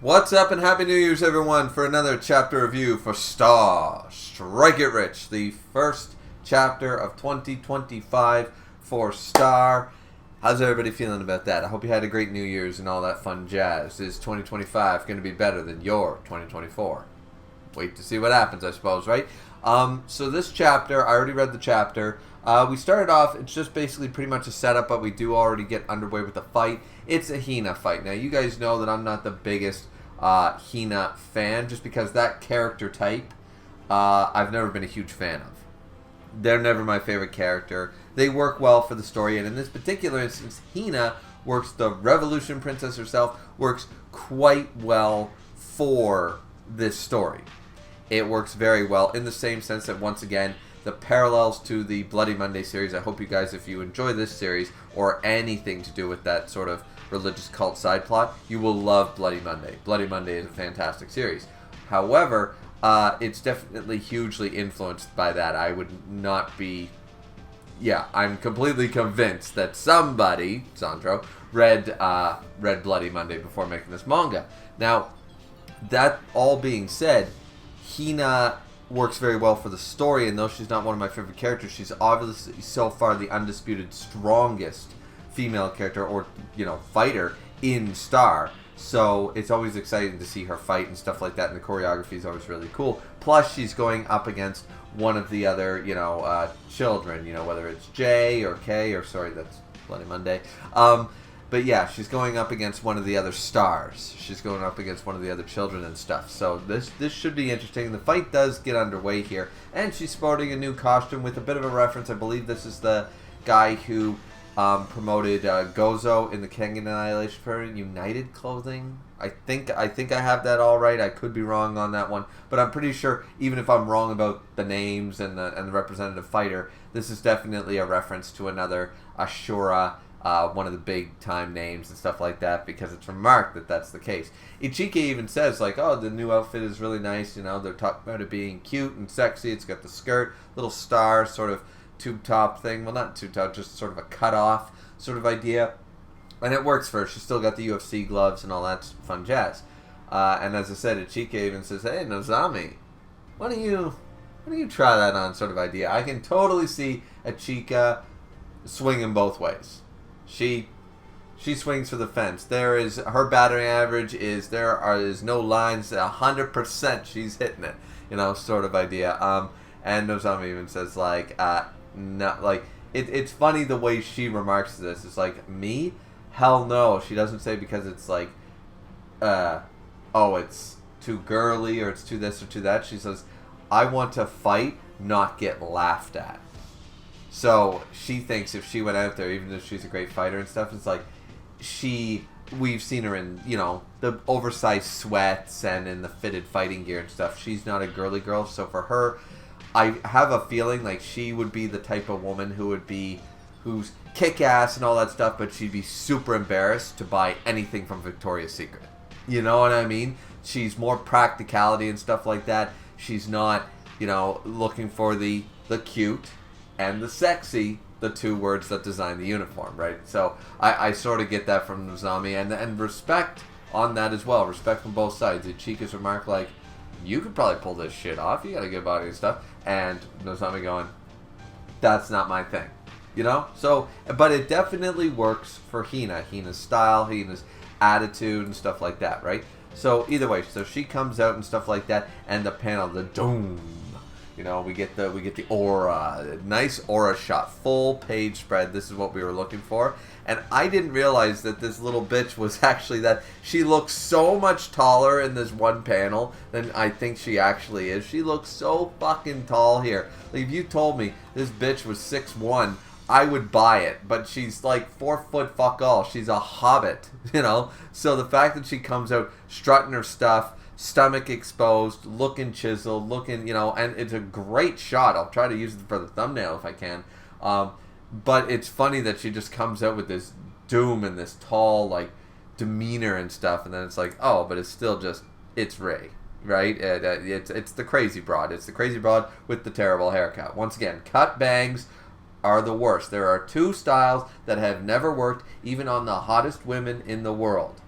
What's up and Happy New Year's everyone for another chapter review for Star Strike It Rich, the first chapter of 2025 for Star. How's everybody feeling about that? I hope you had a great New Year's and all that fun jazz. Is 2025 going to be better than your 2024? Wait to see what happens, I suppose, right? So this chapter, I already read the chapter. We started off, it's just basically pretty much a setup, but we do already get underway with the fight. It's a Hina fight. Now, you guys know that I'm not the biggest Hina fan, just because that character type, I've never been a huge fan of. They're never my favorite character. They work well for the story, and in this particular instance, Hina works, the Revolution Princess herself, works quite well for this story. It works very well in the same sense that, once again, the parallels to the Bloody Monday series. I hope you guys, if you enjoy this series or anything to do with that sort of religious cult side plot, you will love Bloody Monday. Bloody Monday is a fantastic series. However, it's definitely hugely influenced by that. I would not be... Yeah, I'm completely convinced that somebody, Sandro, read Bloody Monday before making this manga. Now, that all being said, Hina works very well for the story, and though she's not one of my favorite characters, she's obviously so far the undisputed strongest female character or, fighter in Star. So it's always exciting to see her fight and stuff like that, and the choreography is always really cool. Plus, she's going up against one of the other, children, whether it's J or K, or sorry, that's Bloody Monday. But yeah, she's going up against one of the other stars. She's going up against one of the other children and stuff. So this should be interesting. The fight does get underway here. And she's sporting a new costume with a bit of a reference. I believe this is the guy who promoted Gozo in the Kengan Annihilation for United clothing. I think I have that all right. I could be wrong on that one. But I'm pretty sure, even if I'm wrong about the names and the representative fighter, this is definitely a reference to another Ashura, one of the big time names and stuff like that, because it's remarked that that's the case. Ichike even says, like, oh, the new outfit is really nice, they're talking about it being cute and sexy. It's got the skirt, little star sort of tube top thing, well, not tube top, just sort of a cut off sort of idea, and it works for her. She's still got the UFC gloves and all that fun jazz, and as I said, Ichike even says, hey, Nozami, why don't you try that on sort of idea. I can totally see Ichika swinging both ways. She swings for the fence. There is her batting average is no lines. 100% she's hitting it. Sort of idea. And Nozami even says it's funny the way she remarks this. It's like, me? Hell no. She doesn't say, because it's like, it's too girly or it's too this or too that. She says, I want to fight, not get laughed at. So she thinks if she went out there, even if she's a great fighter and stuff, it's like we've seen her in, the oversized sweats and in the fitted fighting gear and stuff. She's not a girly girl. So for her, I have a feeling like she would be the type of woman who's kick-ass and all that stuff, but she'd be super embarrassed to buy anything from Victoria's Secret. You know what I mean? She's more practicality and stuff like that. She's not, looking for the cute and the sexy, the two words that design the uniform, right? So I sort of get that from Nozami, and respect on that as well. Respect from both sides. Ichika's remark, like, you could probably pull this shit off. You got a good body and stuff. And Nozami going, that's not my thing. So, but it definitely works for Hina. Hina's style, Hina's attitude and stuff like that, right? So either way, so she comes out and stuff like that, and the panel, the doom. We get the aura, nice aura shot, full page spread. This is what we were looking for, and I didn't realize that this little bitch was actually that. She looks so much taller in this one panel than I think she actually is. She looks so fucking tall here. Like, if you told me this bitch was 6'1", I would buy it, but she's like 4 foot fuck all. She's a hobbit, So the fact that she comes out strutting her stuff, stomach exposed, looking chiseled, and it's a great shot. I'll try to use it for the thumbnail if I can. But it's funny that she just comes out with this doom and this tall, demeanor and stuff, and then it's like, oh, but it's still just, it's Rey, right? It's the crazy broad. It's the crazy broad with the terrible haircut. Once again, cut bangs are the worst. There are two styles that have never worked, even on the hottest women in the world.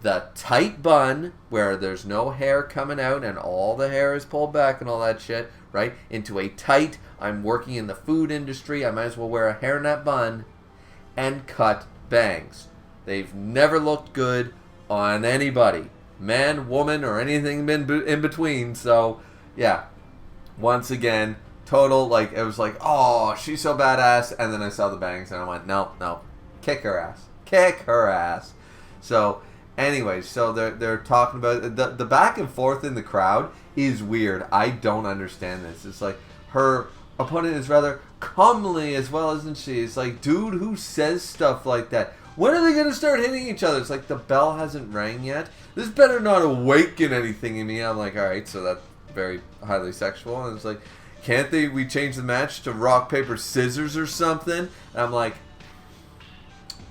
the tight bun where there's no hair coming out and all the hair is pulled back and all that shit, right? Into a tight, I'm working in the food industry, I might as well wear a hairnet bun, and cut bangs. They've never looked good on anybody. Man, woman, or anything in between. So, yeah. Once again, total, like, it was like, oh, she's so badass. And then I saw the bangs and I went, no. Kick her ass. Kick her ass. So, anyways, so they're talking about it. The back and forth in the crowd is weird. I don't understand this. It's like her opponent is rather comely as well, isn't she? It's like, dude, who says stuff like that? When are they going to start hitting each other? It's like the bell hasn't rang yet. This better not awaken anything in me. I'm like, all right, so that's very highly sexual. And it's like, can't we change the match to rock, paper, scissors or something? And I'm like,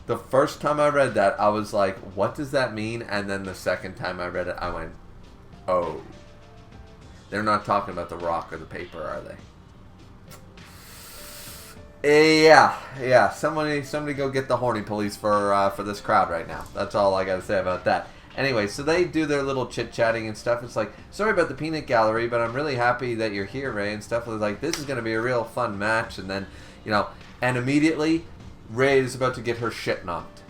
the first time I read that, I was like, what does that mean? And then the second time I read it, I went, oh. They're not talking about the rock or the paper, are they? Yeah. Somebody go get the horny police for this crowd right now. That's all I got to say about that. Anyway, so they do their little chit-chatting and stuff. It's like, sorry about the peanut gallery, but I'm really happy that you're here, Ray, and stuff. It's like, this is going to be a real fun match. And then, and immediately, Ray is about to get her shit knocked.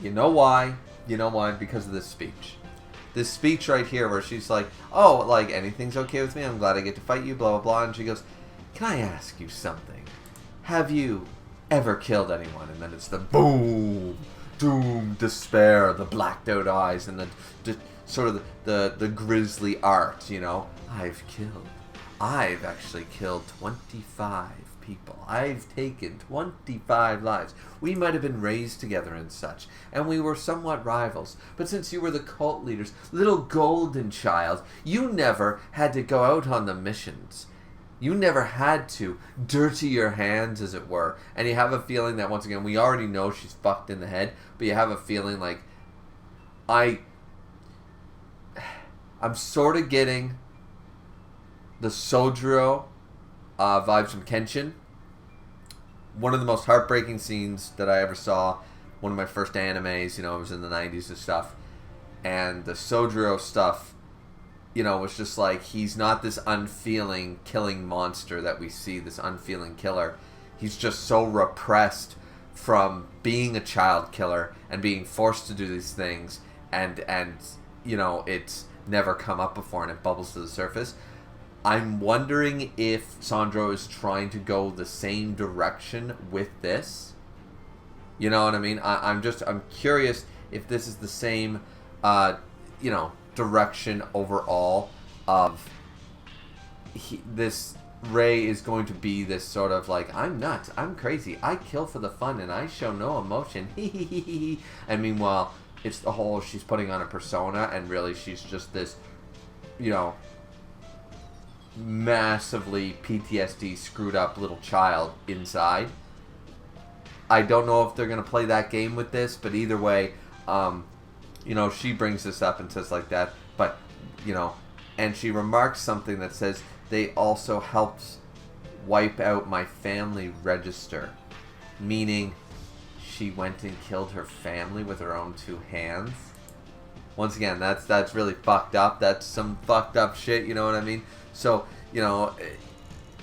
You know why? Because of this speech. This speech right here where she's like, oh, like, anything's okay with me. I'm glad I get to fight you, blah, blah, blah. And she goes, can I ask you something? Have you ever killed anyone? And then it's the boom, doom, despair, the blacked out eyes, and the sort of the grisly art, I've actually killed 25 people. I've taken 25 lives. We might have been raised together and such, and we were somewhat rivals. But since you were the cult leaders, little golden child, you never had to go out on the missions. You never had to dirty your hands, as it were. And you have a feeling that, once again, we already know she's fucked in the head, but you have a feeling like, I'm sort of getting the Sojiro vibes from Kenshin. One of the most heartbreaking scenes that I ever saw. One of my first animes, it was in the 90s and stuff. And the Sojiro stuff, was just like, he's not this unfeeling killing monster that we see, this unfeeling killer. He's just so repressed from being a child killer and being forced to do these things, and it's never come up before and it bubbles to the surface. I'm wondering if Sandro is trying to go the same direction with this. You know what I mean? I'm curious if this is the same, direction overall of this Ray is going to be this sort of like, I'm nuts, I'm crazy, I kill for the fun and I show no emotion. And meanwhile, it's the whole she's putting on a persona and really she's just this, massively PTSD screwed up little child inside. I don't know if they're going to play that game with this, but either way, she brings this up and says like that, but, and she remarks something that says, they also helped wipe out my family register, meaning she went and killed her family with her own two hands. Once again, that's really fucked up. That's some fucked up shit, you know what I mean? So,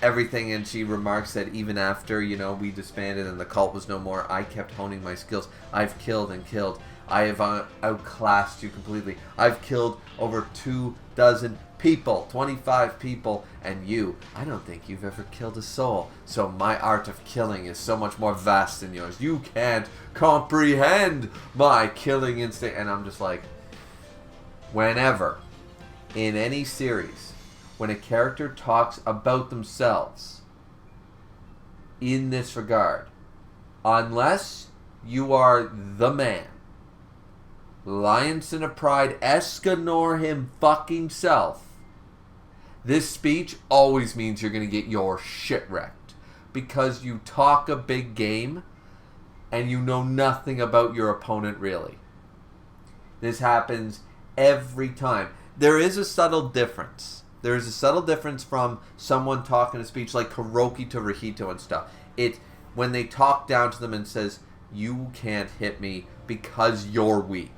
everything, and she remarks that even after, we disbanded and the cult was no more, I kept honing my skills. I've killed and killed. I have outclassed you completely. I've killed over 24 people, 25 people, and I don't think you've ever killed a soul. So my art of killing is so much more vast than yours. You can't comprehend my killing instinct. And I'm just like, whenever, in any series, when a character talks about themselves in this regard, unless you are the man, Lionson of Pride, Escanor him fucking self, this speech always means you're going to get your shit wrecked. Because you talk a big game and you know nothing about your opponent really. This happens every time. There is a subtle difference. There is a subtle difference from someone talking a speech like Kuroki to Rahito and stuff. When they talk down to them and says, you can't hit me because you're weak.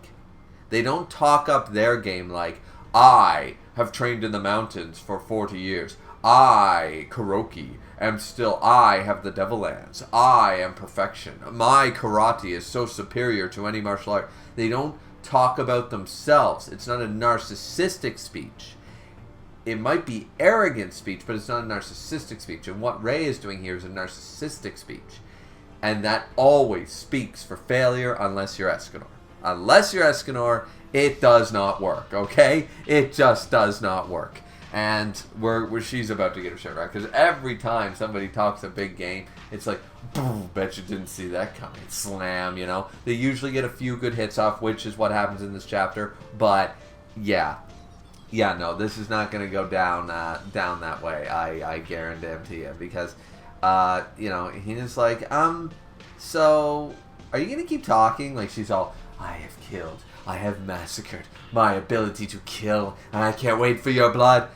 They don't talk up their game like, I have trained in the mountains for 40 years. I, Kuroki, I have the Devil Lands. I am perfection. My karate is so superior to any martial art. They don't talk about themselves. It's not a narcissistic speech. It might be arrogant speech, but it's not a narcissistic speech. And what Rei is doing here is a narcissistic speech. And that always speaks for failure unless you're Escanor. Unless you're Escanor, it does not work, okay? It just does not work. And she's about to get her shit right. Because every time somebody talks a big game, it's like, boom, bet you didn't see that coming. Slam, you know? They usually get a few good hits off, which is what happens in this chapter. But, yeah. Yeah, no, this is not going to go down that way. I guarantee you. Because, you know, Hina's like, so, are you going to keep talking? Like, she's all, I have killed. I have massacred. My ability to kill. And I can't wait for your blood.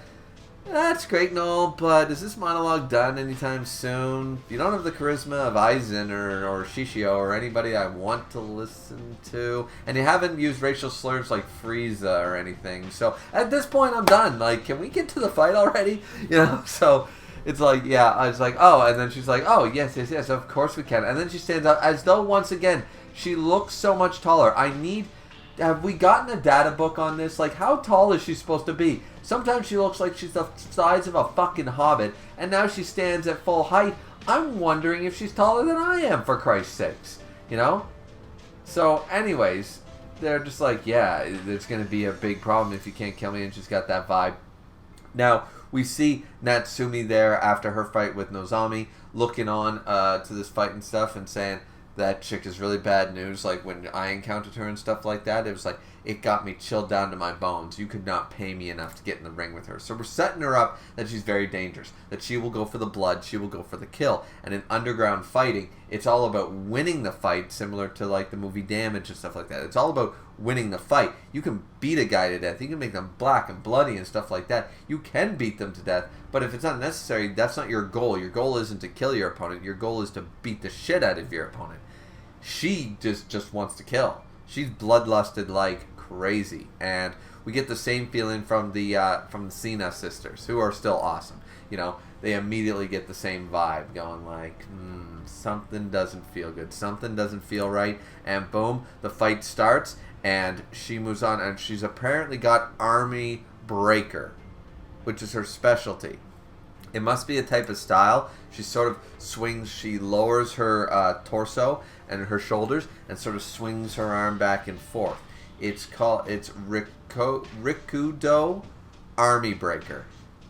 That's great and all, but is this monologue done anytime soon? You don't have the charisma of Aizen or Shishio or anybody I want to listen to. And you haven't used racial slurs like Frieza or anything. So at this point, I'm done. Like, can we get to the fight already? You know, so it's like, yeah, I was like, oh. And then she's like, oh, yes, of course we can. And then she stands up as though, once again, she looks so much taller. Have we gotten a data book on this? Like, how tall is she supposed to be? Sometimes she looks like she's the size of a fucking hobbit, and now she stands at full height. I'm wondering if she's taller than I am, for Christ's sakes. You know? So, anyways, they're just like, yeah, it's going to be a big problem if you can't kill me, and she's got that vibe. Now, we see Natsumi there after her fight with Nozomi, looking on to this fight and stuff, and saying, that chick is really bad news. Like, when I encountered her and stuff like that, it was like, it got me chilled down to my bones. You could not pay me enough to get in the ring with her. So we're setting her up that she's very dangerous, that she will go for the blood, she will go for the kill. And in underground fighting, it's all about winning the fight, similar to like the movie Damage and stuff like that. It's all about winning the fight. You can beat a guy to death. You can make them black and bloody and stuff like that. You can beat them to death. But if it's not necessary, that's not your goal. Your goal isn't to kill your opponent. Your goal is to beat the shit out of your opponent. She just wants to kill. She's bloodlusted like crazy, and we get the same feeling from the Cena sisters, who are still awesome. You know, they immediately get the same vibe, going like, something doesn't feel good, something doesn't feel right, and boom, the fight starts, and she moves on, and she's apparently got Army Breaker, which is her specialty. It must be a type of style. She sort of swings, she lowers her torso and her shoulders and sort of swings her arm back and forth. It's Rikudo Army Breaker.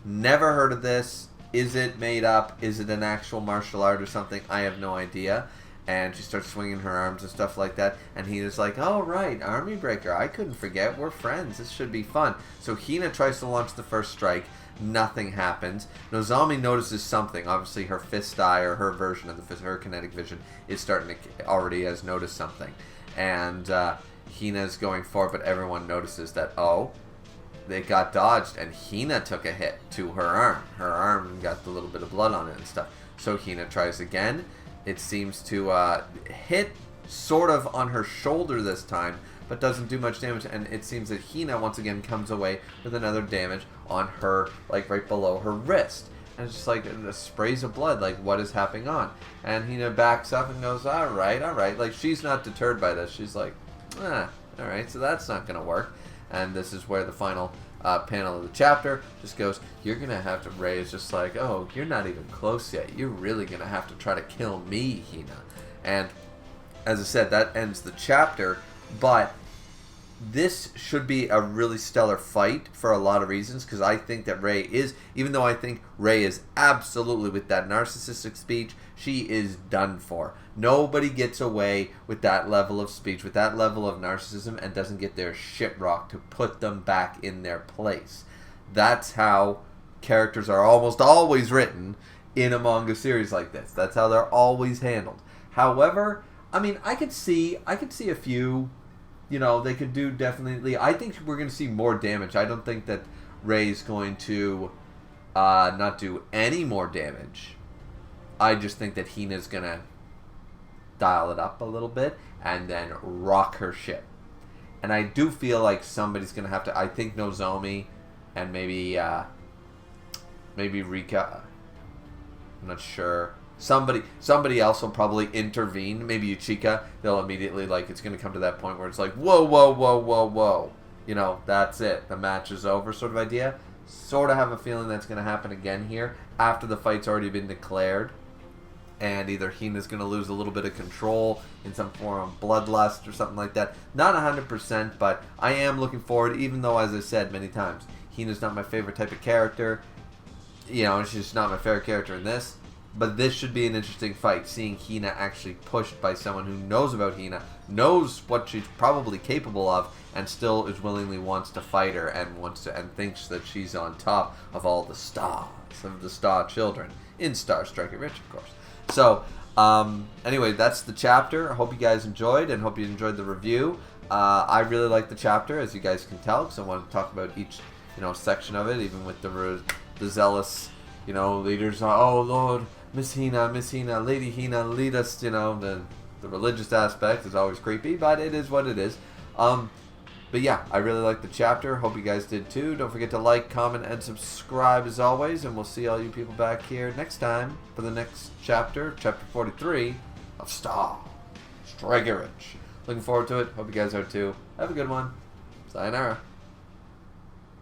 Never heard of this. Is it made up? Is it an actual martial art or something? I have no idea. And she starts swinging her arms and stuff like that. And Hina's like, oh, right, Army Breaker. I couldn't forget. We're friends. This should be fun. So Hina tries to launch the first strike. Nothing happens. Nozomi notices something. Obviously, her fist eye, or her version of the fist, her kinetic vision, is starting to already has noticed something. And Hina's going for it, but everyone notices that, oh, they got dodged, and Hina took a hit to her arm. Her arm got a little bit of blood on it and stuff. So Hina tries again. It seems to hit sort of on her shoulder this time, but doesn't do much damage, and it seems that Hina once again comes away with another damage on her, like right below her wrist. And it's just like sprays of blood, like what is happening on? And Hina backs up and goes, alright. Like she's not deterred by this. She's like, alright, so that's not going to work. And this is where the final panel of the chapter just goes, you're going to have to, Rei is just like, oh, you're not even close yet. You're really going to have to try to kill me, Hina. And as I said, that ends the chapter. But this should be a really stellar fight for a lot of reasons, because I think that Rei is, even though I think Rei is absolutely, with that narcissistic speech, she is done for. Nobody gets away with that level of speech, with that level of narcissism, and doesn't get their shit rocked to put them back in their place. That's how characters are almost always written in a manga series like this. That's how they're always handled. However, I mean, I could see a few, you know, they could do definitely. I think we're going to see more damage. I don't think that Rei's going to not do any more damage. I just think that Hina's going to dial it up a little bit and then rock her shit. And I do feel like somebody's going to have to... I think Nozomi and maybe Rika. I'm not sure. Somebody else will probably intervene. Maybe Uchika. They'll immediately, like, it's going to come to that point where it's like, whoa, whoa, whoa, whoa, whoa. You know, that's it. The match is over sort of idea. Sort of have a feeling that's going to happen again here after the fight's already been declared. And either Hina's going to lose a little bit of control in some form of bloodlust or something like that. Not 100%, but I am looking forward, even though, as I said many times, Hina's not my favorite type of character. You know, she's just not my favorite character in this. But this should be an interesting fight, seeing Hina actually pushed by someone who knows about Hina, knows what she's probably capable of, and still is willingly wants to fight her and thinks that she's on top of all the stars, of the star children, in Star Strike It Rich, of course. So, anyway, that's the chapter. I hope you guys enjoyed, and hope you enjoyed the review. I really like the chapter, as you guys can tell, because I want to talk about each, section of it, even with the zealous, leaders. Oh, Lord, Miss Hina, Lady Hina, lead us, the religious aspect is always creepy, but it is what it is. But yeah, I really like the chapter. Hope you guys did too. Don't forget to like, comment, and subscribe as always. And we'll see all you people back here next time for the next chapter, chapter 43 of Star Strike It Rich. Looking forward to it. Hope you guys are too. Have a good one. Sayonara.